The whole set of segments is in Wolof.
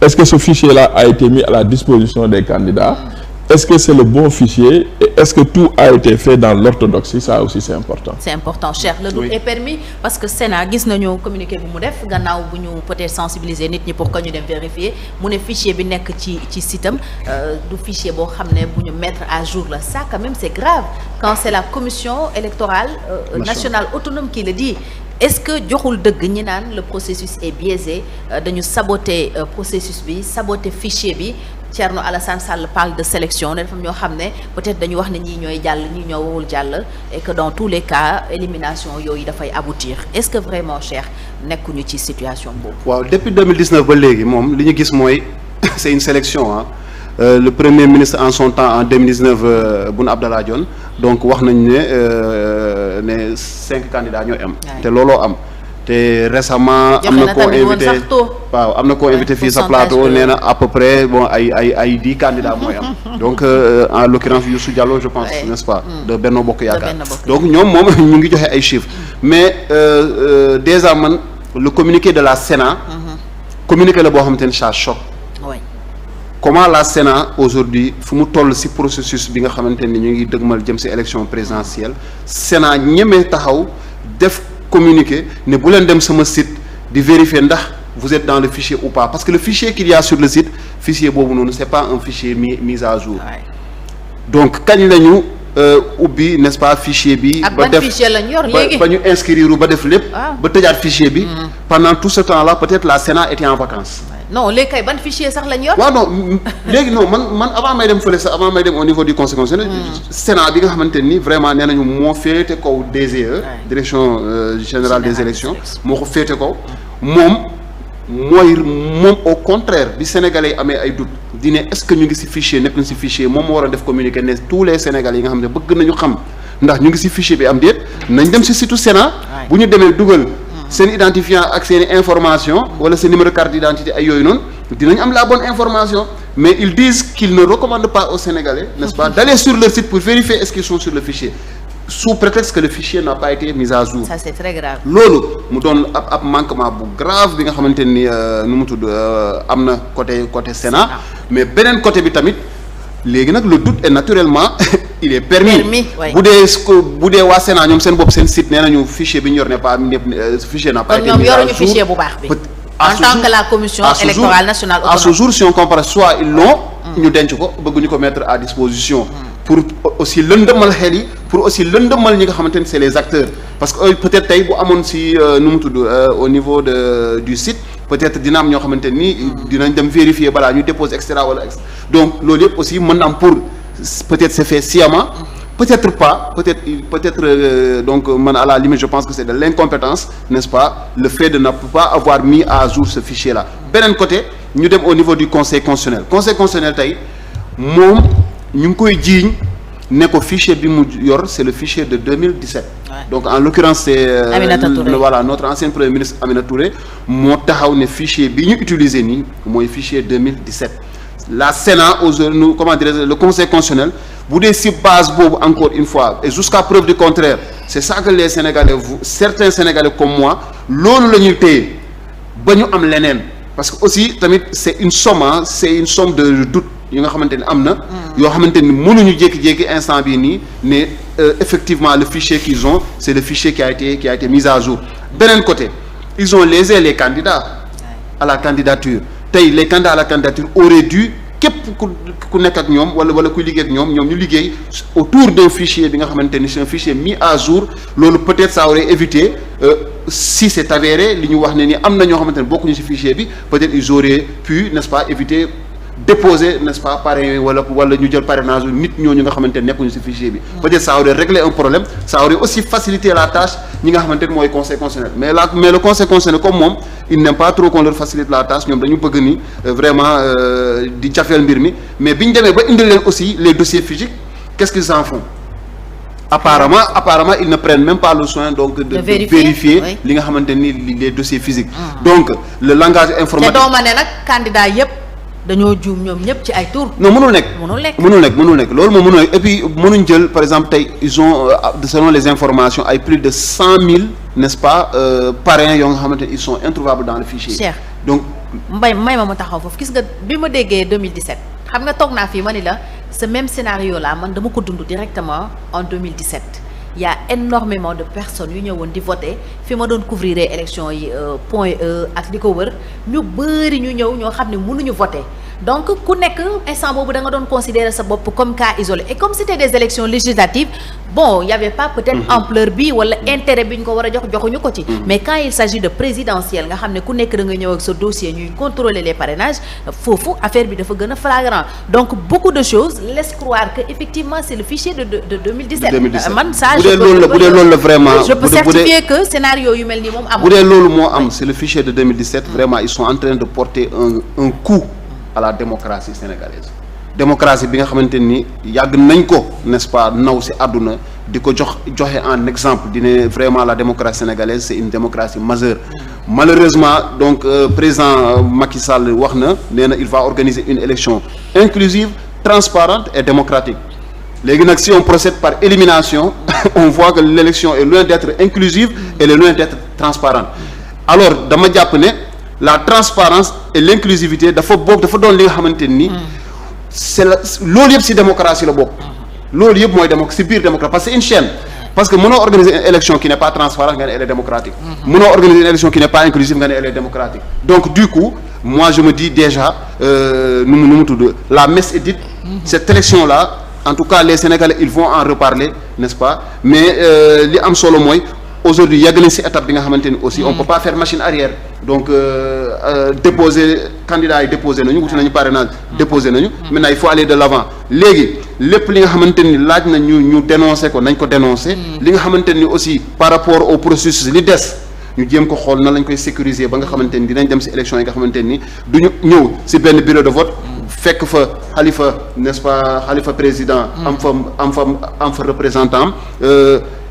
est-ce que ce fichier-là a été mis à la disposition des candidats? Est-ce que c'est le bon fichier et est-ce que tout a été fait dans l'orthodoxie? Ça aussi c'est important. C'est important, cher. Le doute est permis parce que Sénat gis nañu communiqué bu mu def gannaaw bu ñu peut-être sensibiliser nit ñi pour que ñu dem vérifier mu ne fichier bi nekk ci sitam du fichier boo xam ne bu ñu mettre à jour la. Ça quand même c'est grave quand c'est la commission électorale nationale autonome qui le dit. Est-ce que joxul dëgg ñi naan le processus est biaisé dañu saboter processus bi saboter fichier bi? Thierno Alassane Sall parle de sélection ne dafa ñoo xam ne peut-être dañu wax ne ñii ñooy jàll ñii ñoo warul jàll et que dans tous les cas élimination yooyu dafay aboutir est-ce que vraiment Cheikh nekkuñu ci situation boobu. waaw depuis 2019 ba léegi moom li ñu gis mooy c'est une sélection ah le premier ministre en son temps en 2019 Boun Abdallah Dionne donc wax nañ ne 5 candidats ñooy am. te looloo am. te récemment am na koo invité waaw am na koo invité fii sa plateau nee na à peu près bon ay 10 candidats mooy am donc en l'occurrence Youssou Diallo je pense n'est-ce pas de Benno Bokk Yaakaar donc ñoom moom ñu ngi joxe ay chiffres mais déjà man le communiqué de la Sénat communiqué la boo xamante ne ça choque comment la Sénat aujourd'hui fu mu toll ci processus bi nga xamante ni ñu ngi dëgmal jëm ci élection présidentielle Sénat ñemee taxaw def communiquer ne bu leen dem sama site di vérifier ndax vous êtes dans le fichier ou pas parce que le fichier qu'il y a sur le site fichier boobu noonu c'est pas un fichier mis à jour donc kañ lañu ubbi n'est-ce pas fichier bi ba def ba ñu inscrire ba def lépp ba tëjaat fichier bi pendant tout ce temps-là peut-être la Sénat était en vacances non léegi kay ban fichier sax lañ yor. waaw non léegi non man avant may dem fële sax avant may dem au niveau du conseil constitutionnel Sénat bi nga xamante ni vraiment nee nañu moo féete kaw DGE direction générale des élections moo ko féete kaw moom au contraire bi sénégalais yi amee ay doute di ne est-ce que ñu ngi ci fichier nekk na ci fichier moom moo war a def communiqué ne tous les sénégalais yi nga xam ne bëgg nañu xam ndax ñu ngi ci fichier bi am déet nañ dem ci site Sénat bu ñu demee dugal seen identifiant ak seen information wala seen numéro carte d'identité ay yooyu noonu dinañ am la bonne information mais ils disent qu'ils ne recommandent pas aux Sénégalais n'est-ce pas d'aller sur leur site pour vérifier est-ce qu'ils sont sur le fichier sous prétexte que le fichier n'a pas été mis à jour. Ça c'est très grave. loolu mu doon ab manquement bu grave bi nga xamante ni nu mu tudd am na côté Sénat mais beneen côté bi tamit léegi nag le doute est naturellement il est permis bu dee waa Sénat ñoom seen bopp seen site nee nañu fichier bi ñu yor ne pas fichier n'a pas été mis à jour. ñoom yoruñu fichier bu baax bi. en tant que la commission électorale nationale autonome. à ce jour si on compare soit ils l'ont ñu denc ko bëgguñu ko mettre à disposition. pour aussi lëndëmal xel yi pour aussi lëndëmal ñi nga xamante ni c'est les acteurs parce que peut-être tey bu amoon si nu mu tudd au niveau du site peut-être dina am ñoo xamante ni dinañ dem vérifier balaa ñu dépose extra wala extra donc loolu yëpp aussi mën na am pour peut-être c'est fait sciemment peut-être pas peut-être donc man à la limite je pense que c'est de l'incompétence n'est-ce pas le fait de ne pas avoir mis à jour ce fichier-là beneen côté ñu dem au niveau du conseil constitutionnel tey moom ñu ngi koy jiiñ ne ko fichier bi mu yor c'est le fichier de 2017 donc en l'occurrence c'est voilà notre ancien premier ministre Aminata Touré moo taxaw ne fichier bi ñu utiliser nii mooy fichier 2017 la Sénat aujourd'hui comment dirais-je le conseil constitutionnel bu dee ci base boobu encore une fois et jusqu'à preuve du contraire c'est ça que les Sénégalais certains Sénégalais comme moi loolu la ñuy téye ba ñu am leneen parce que aussi tamit c'est une somme de doute yi nga xamante ni am na yoo xamante ni mënuñu jékki-jékki instant bii nii ne effectivement le fichier qu'ils ont c'est le fichier qui a été mis à jour beneen côté ils ont lésé les candidats à la candidature tey les candidats à la candidature auraient dû képp ku nekk ak ñoom wala kuy liggéey ak ñoom ñu liggéey autour d'un fichier bi nga xamante ni c'est un fichier mis à jour loolu peut-être ça aurait évité si c'est avéré li ñu wax ne ni am na ñoo xamante ne bokkuñu ci fichier bi peut-être ils auraient pu n'est-ce pas éviter déposer n'est-ce pas parrain wala ñu jël parrainage nit ñooñu nga xamante ne nekkuñu ci fichier bi peut-être ça aurait réglé un problème ça aurait aussi facilité la tâche ñi nga xamante ne mooy conseil constitutionnel mais le conseil constitutionnel comme moom il n'aime pas trop qu'on leur facilite la tâche ñoom dañu bëgg ni vraiment di jafeel mbir mi mais bi ñu demee ba indil leen aussi les dossiers physiques qu'est-ce qu'ils en font apparemment ils ne prennent même pas le soin donc de vérifier li nga xamante ni les dossiers physiques donc le langage informatique te doo ma ne nag candidat yépp dañoo juum ñoom ñëpp ci ay tour non mënul nekk loolu moom mënul nekk et puis mënuñ jël par exemple tey ils ont selon les informations ay plus de 100 000 n'est-ce pas parrains yoo nga xamante ne ils sont introuvables dans le fichier donc may ma taxaw foofu gis nga bi ma déggee 2017 xam nga toog naa fii ma ni la ce même scénario là man dama ko dund directement en 2017 il y a énormément de personnes yu ñëwoon di voter fi ma doon couvrir élection yi Point E ak li ko wër ñu bëri ñu ñëw ñoo xam ne mënuñu voter donc ku nekk instant boobu da nga doon considérer sa bopp comme cas isolé et comme c'était des élections législatives bon il y avait pas peut-être ampleur bi wala intérêt bi ñu ko war a joxuñu ko ci mais quand il s'agit de présidentielle nga xam ne ku nekk da nga ñëw ak sa dossier ñuy contrôler les parrainages foofu affaire bi dafa gën a flagrant donc beaucoup de choses laissent croire que effectivement c'est le fichier de 2017 man ça bu dee loolu la vraiment je peux certifier que scénario yu mel nii moom amul bu dee loolu moo am c'est le fichier de 2017 vraiment ils sont en train de porter un coup à la démocratie sénégalaise démocratie bi nga xamante ni yàgg nañ ko n'est-ce pas naw ci àdduna di ko joxe en exemple di ne vraiment la démocratie sénégalaise c'est une démocratie majeure malheureusement donc président Macky Sall wax na nee na il va organiser une élection inclusive transparente et démocratique léegi nag si on procède par élimination on voit que l'élection est loin d'être inclusive et elle est loin d'être transparente alors dama jàpp ne la transparence et l'inclusivité dafa doon li nga xamante ni c'est la loolu yëpp ci démocratie la bokk loolu yëpp mooy ci biir démocratie parce que c'est une chaîne parce que mënoo organiser une élection qui n'est pas transparente nga ne elle est démocratique mënoo organiser une élection qui n'est pas inclusive nga ne elle est démocratique donc du coup moi je me dis déjà nu mu tudd la messe est dite cette élection là en tout cas les Sénégalais ils vont en reparler n'est-ce pas mais li am solo mooy aujourd'hui yàgg nañ ci étape bi nga xamante ni aussi on peut pas faire machine arrière donc déposer candidats yi déposer nañu wuti nañu parrainage déposer nañu maintenant il faut aller de l'avant léegi lépp li nga xamante ni laaj na ñu dénoncer ko nañ ko dénoncer li nga xamante ni aussi par rapport au processus li des ñu jéem ko xool na lañ koy sécuriser ba nga xamante ni dinañ dem ci élection yi nga xamante ni duñu ñëw ci benn bureau de vote fekk fa xalifa n'est-ce pas xalifa président am fa représentant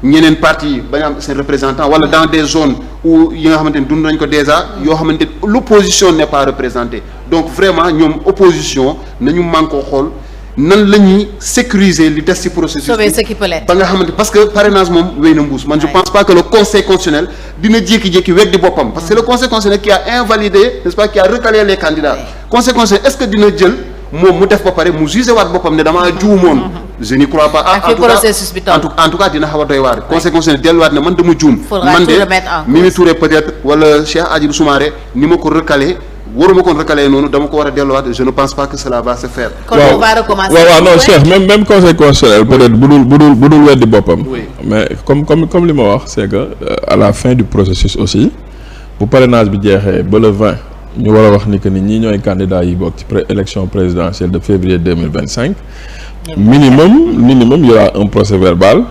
ñeneen parti yi bañ am seen représentant wala dans des zones où yi nga xamante ni dund nañ ko déjà yoo xamante ni l'opposition n'est pas représentée donc vraiment ñoom opposition nañu man koo xool nan la ñuy sécuriser li des ci processus sauver ce qui peut l'être ba nga xamante parce que parrainage moom wéy na mbuus man je pense pas que le conseil constitutionnel dina jékki-jékki weddi boppam parce que c'est le conseil constitutionnel qui a invalidé n'est-ce pas qui a recalé les candidats conseil constitutionnel est-ce que dina jël moom mu def ba pare mu jugé waat boppam ne damaa juumoon je n'y crois pas en tout cas dina xaw a doy waar conseil constitutionnel delluwaat ne man dama juum man de Mimi Touré peut-être wala Cheikh Hadjibou Soumaré ni ma ko recalé waruma ko recalé noonu dama ko war a delluwaat je ne pense pas que cela va se faire waaw non Cheikh même conseil constitutionnel peut-être bu dul weddi boppam mais comme li ma wax c'est que à la fin du processus aussi bu parrainage bi jeexee ba le 20 ñu war a wax ni que ni ñii ñooy candidats yi bokk ci élection présidentielle de février 2025 minimum il y aura un procès verbal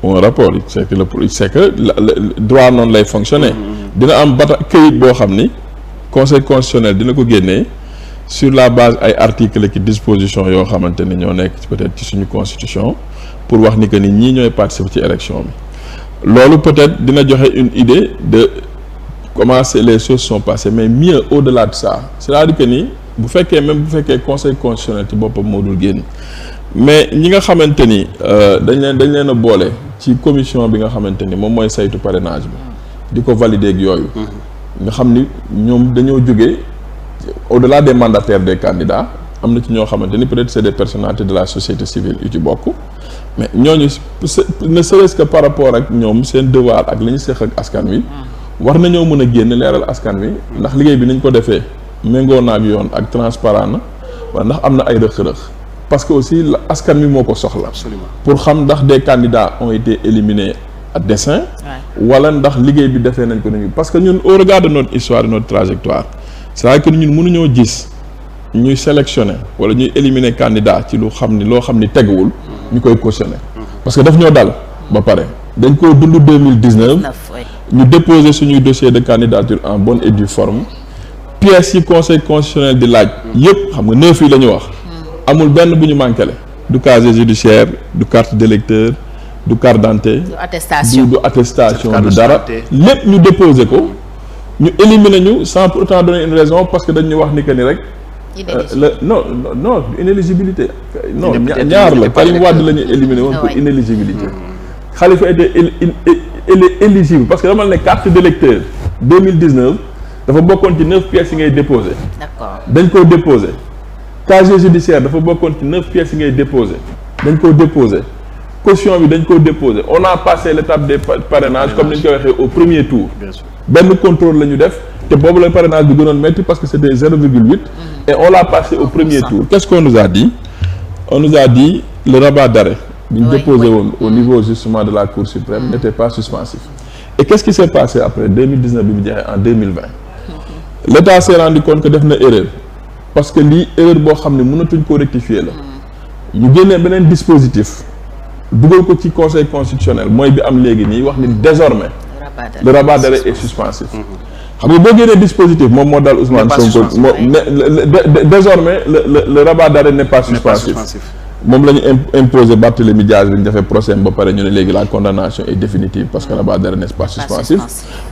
ou un rapport c'est que le droit noonu lay fonctionner dina am këyit boo xam ni conseil constitutionnel dina ko génnee sur la base ay articles ki dispositions yoo xamante ni ñoo nekk peut-être ci suñu constitution pour wax ni que ni ñii ñooy participer ci élection bi loolu peut-être dina joxe une idée de comment les choses sont passées mais mieux au-delà de ça c'est-à-dire que ni bu fekkee conseil constitutionnel ci boppam moo dul génn mais ñi nga xamante ni dañ leen a boole ci commission bi nga xamante ni moom mooy saytu parrainage bi di ko valider ak yooyu nga xam ni ñoom dañoo jógee au-delà des mandataires des candidats am na ci ñoo xamante ni peut-être c'est des personnalités de la société civile yu ci bokk mais ñooñu ne serait-ce que par rapport ak ñoom seen devoir ak li ñu seq ak askan wi war nañoo mën a génn leeral askan wi ndax liggéey bi nañ ko defee méngoo na ak yoon ak transparent na wala ndax am na ay rëq-rëq parce que aussi askan wi moo ko soxla. Absolument. Pour xam ndax des candidats ont été éliminés à dessein. wala ndax liggéey bi defee nañ ko nañu parce que ñun au regard de notre histoire de notre trajectoire c'est-à-dire que ñun mënuñoo gis ñuy sélectionner wala ñuy éliminer candidat ci loo xam ni teguwul ñu koy cautionner parce que daf ñoo dal ba pare dañ koo dund 2019 ñu déposer suñuy dossier de candidature en bonne et due forme pièces yi conseil constitutionnel di laaj yëpp xam nga 9 yi la ñu wax amul benn bu ñu manqué du casier judiciaire du carte d'électeur du carte d'identité du attestation du dara lépp ñu déposer ko ñu éliminer ñu sans pourtant donner une raison parce que dañ ñu wax ni que ni rek non inéligibilité non ñaar la Karim Wade la ñu éliminer woon pour inéligibilité Khalifa était éligible parce que dama ne carte d'électeur 2019 dafa bokkoon ci 9 pièces yi ngay déposé. d'accord dañ koo déposé. casier judiciaire dafa bokkoon ci 9 pièces yi ngay déposé. dañ koo déposé. caution bi dañ koo déposé on a passé l'étape des parrainages comme ni ñu ko waxee au premier tour. benn contrôle la ñu def te boobu la parrainage bi gënoon métti parce que c'était 0,8 et on l'a passé au premier tour. Qu'est-ce qu'on nous a dit? On nous a dit le rabat d'arrêt bi ñu déposé woon au niveau justement de la Cour suprême n'était pas suspensif. Et qu'est-ce qui s'est passé après 2019 bi mu jeexee en 2020? L'État s'est rendu compte que def na erreur parce que lii erreur boo xam ne mënatuñ ko rectifier la ñu génnee beneen dispositif dugal ko ci conseil constitutionnel mooy bi am léegi nii wax ni désormais le rabat d'arrêt est suspensif. xam nga boo génnee dispositif moom moo daal Ousmane Sonko désormais le rabat d'arrêt n'est pas suspensif. moom la ñu imposé Barthélémy Diaz bi ñu defee procès ba pare ñu ne léegi la condamnation est définitive parce que rabat d'arrêt n'est pas suspensif.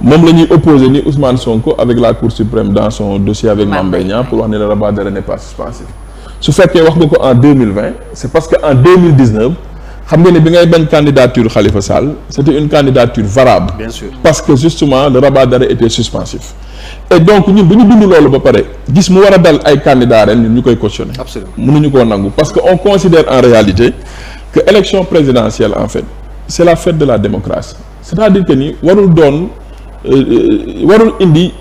moom la ñuy opposé ni Ousmane Sonko avec la Cour suprême dans son dossier avec Mame Mbaye Niang pour wax ne le rabat d'arrêt n'est pas suspensif. su fekkee wax nga ko en 2020 c'est parce que en 2019 xam nga ne bi ngay bañ candidature Khalifa Sall c'était une candidature valable. Bien sûr. Parce que justement le rabat d'arrêt était suspensif. Et donc ñun bu ñu dund loolu ba pare gis mu war a dal ay candidats ren ñun ñu koy cautionner. Absolument. mënuñu koo nangu parce que on considère en réalité que élection présidentielle en fait c'est la fête de la démocratie c'est-à-dire que ni warul doon warul indi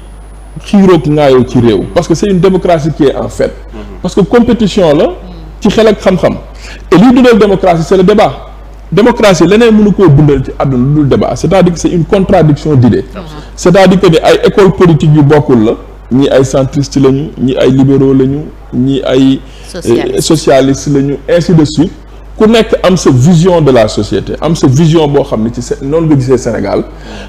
xiiroog ngaayoo ci réew parce que c'est une démocratie qui est en fête. parce que compétition la ci xel ak xam-xam et liy dundal démocratie c'est le débat. démocratie leneen mënu koo dundal ci àdduna lu dul débat c'est-à-dire que c'est une contradiction d'idées. c'est-à-dire que ni ay école politique yu bokkul la ñii ay centristes lañu ñii ay libéraux lañu ñii ay socialistes lañu ainsi de suite ku nekk am sa vision de la société am sa vision boo xam ne ci noonu nga gisee Sénégal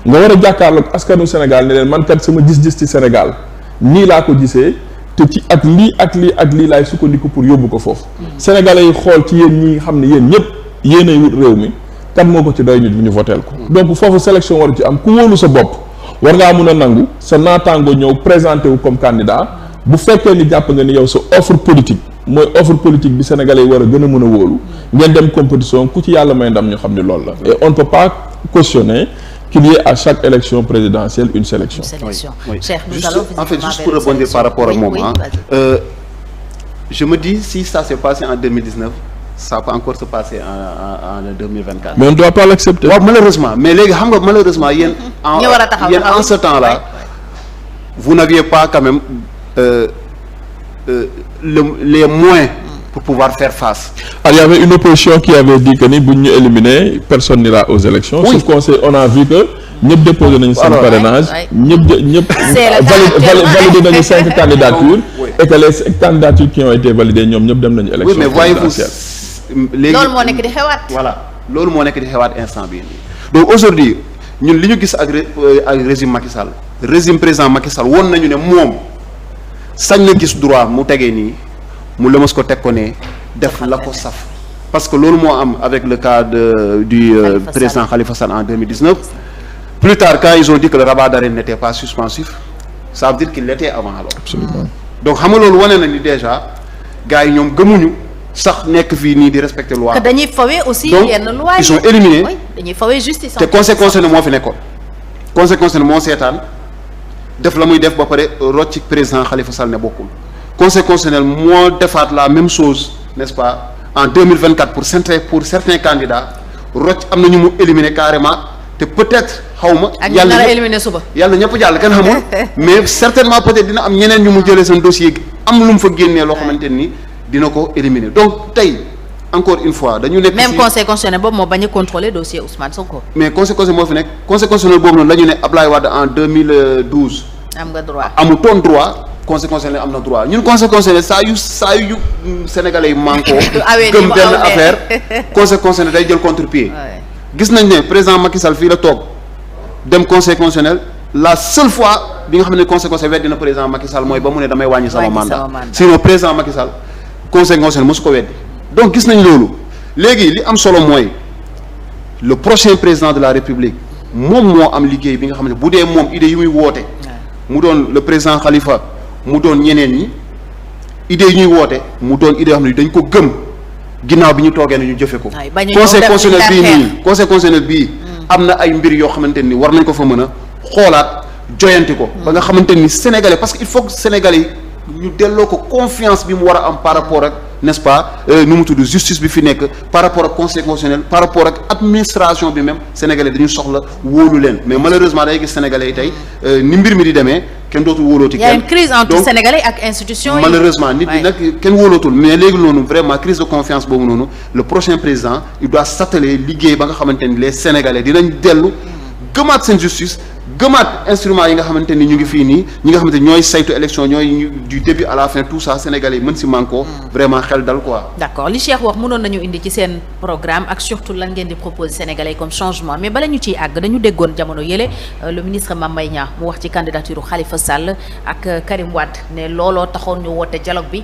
nga war a jàkkaarloog askanu Sénégal ne leen man kat sama gis-gis ci Sénégal nii laa ko gisee te ci ak lii ak lii ak lii laay sukkandiku pour yóbbu ko foofu. Sénégalais yi xool ci yéen ñi xam ne yéen ñëpp yéenay wut réew mi kan moo ko ci doy nit bu ñu voteel ko. donc foofu sélection waru ci am ku wóolu sa bopp war ngaa mun a nangu sa naataango ñëw présenté wu comme candidat bu fekkee ni jàpp nga ni yow sa offre politique mooy offre politique bi sénégalais yi war a gën a mën a wóolu ngeen dem compétition ku ci yàlla may ndam ñu xam ni loolu la. et on ne peut pas cautionner qu'il y ait à chaque élection présidentielle une sélection. Oui. Cheikh, juste pour rebondir par rapport à moi, je me dis si ça s'est passé en 2019. Ça peut encore se passer en 2024. Mais on ne doit pas l'accepter. Ouais, malheureusement. Mais les gars, malheureusement, en ce temps-là, vous n'aviez pas quand même les moyens pour pouvoir faire face. Alors, il y avait une opposition qui avait dit que ni bu ñu éliminé personne n'ira aux élections. Oui. Sauf qu'on a vu que ñëpp déposé nañu seen parrainage. ñëpp validé nañu 5 candidatures. Et que les 5 candidatures qui ont été validées ñoom ñëpp dem nañu élection. Oui, mais voyez-vous. loolu moo nekk di xewaat. voilà loolu moo nekk di xewaat instant bii nii donc aujourd'hui ñun li ñu gis ak régime Macky Sall régime président Macky Sall woon nañu ne moom sañ na gis droit mu tegee nii mu lëmas ko teg ko ne def la ko saf parce que loolu moo am avec le cas du président Khalifa Sall en 2019 plus tard quand ils ont dit que le rabat d'arrêt n'était pas suspensif ça veut dire qu'il l'était avant alors. Absolument. donc xam nga loolu wane na ni déjà gars yi ñoom gëmuñu. sax nekk fii nii di respecter loi. que dañuy fawee aussi yenn loi ils sont éliminés. oui dañuy fawee justice. te conséquence ne moo fi nekkoon. conséquence ne moo seetaan def la muy def ba pare rocc président Khalifa Sall ne bokkul. conséquence ne moo defaat la même chose n'est-ce pas en 2024 pour certains candidats rocc am na ñu mu éliminer carrément te peut-être xaw ma. ak ñu nar a éliminer suba. yàlla ñëpp jàll kenn xamul mais certainement peut-être dina am ñeneen ñu mu jëlee seen dossier am lu mu fa génnee loo xamante ni. dina ko éliminer donc tey encore une fois dañu nekk. même conseil constitutionnel boobu moo bañ a contrôler dossier Ousmane Sonko. mais conseil constitutionnel moo fi nekk conseil constitutionnel boobu noonu la ñu ne Ablaye Wade en 2012. am nga droit amutoon droit conseil constitutionnel am na droit ñun conseil constitutionnel saa yu sénégalais yi manko gëm benn affaire conseil constitutionnel day jël contre-pied. gis nañ ne président Macky Sall fii la toog dem conseil constitutionnel la seule fois bi nga xam ne conseil constitutionnel weddi na président Macky Sall mooy ba mu ne damay wàññi sama mandat sinon président Macky Sall. conseil constitutionnel mosu ko weddi donc gis nañ loolu léegi li am solo mooy le prochain président de la république moom moo am liggéey bi nga xam ne bu dee moom idée yi muy woote mu doon le président Khalifa mu doon ñeneen ñi idée yi ñuy woote mu doon idée yoo xam ne dañ ko gëm ginnaaw bi ñu toogee ne ñu jëfe ko conseil constitutionnel bii nii conseil constitutionnel bii am na ay mbir yoo xamante ni war nañ ko fa mën a xoolaat joyanti ko. ba nga xamante ni sénégalais parce que il faut que sénégalais ñu delloo ko confiance bi mu war a am par rapport ak n'est-ce pas nu mu tudd justice bi fi nekk par rapport ak conseil constitutionnel par rapport ak administration bi même sénégalais dañu soxla wóolu leen mais malheureusement day gis sénégalais yi tey ni mbir mi di demee kenn dootul wóolooti kenn. y a une crise entre sénégalais ak institution yi. malheureusement nit ñi nag kenn wóolootul mais léegi noonu vraiment crise de confiance boobu noonu le prochain président il doit s'atteler liggéey ba nga xamante ni les sénégalais dinañ dellu gëmaat seen justice. gëmaat instruments yi nga xamante ni ñu ngi fii nii ñi nga xamante ni ñooy saytu élection ñooy du début à la fin tout ça sénégalais yi mën si manko vraiment xel dal quoi. d'accord li Cheikh wax mënoon nañu indi ci seen programme ak surtout lan ngeen di proposer sénégalais comme changement mais bala ñu ciy àgg dañu déggoon jamono yële le ministre Mame Mbaye Niang mu wax ci candidature Khalifa Sall ak Karim Wade ne looloo taxoon ñu woote dialogue bi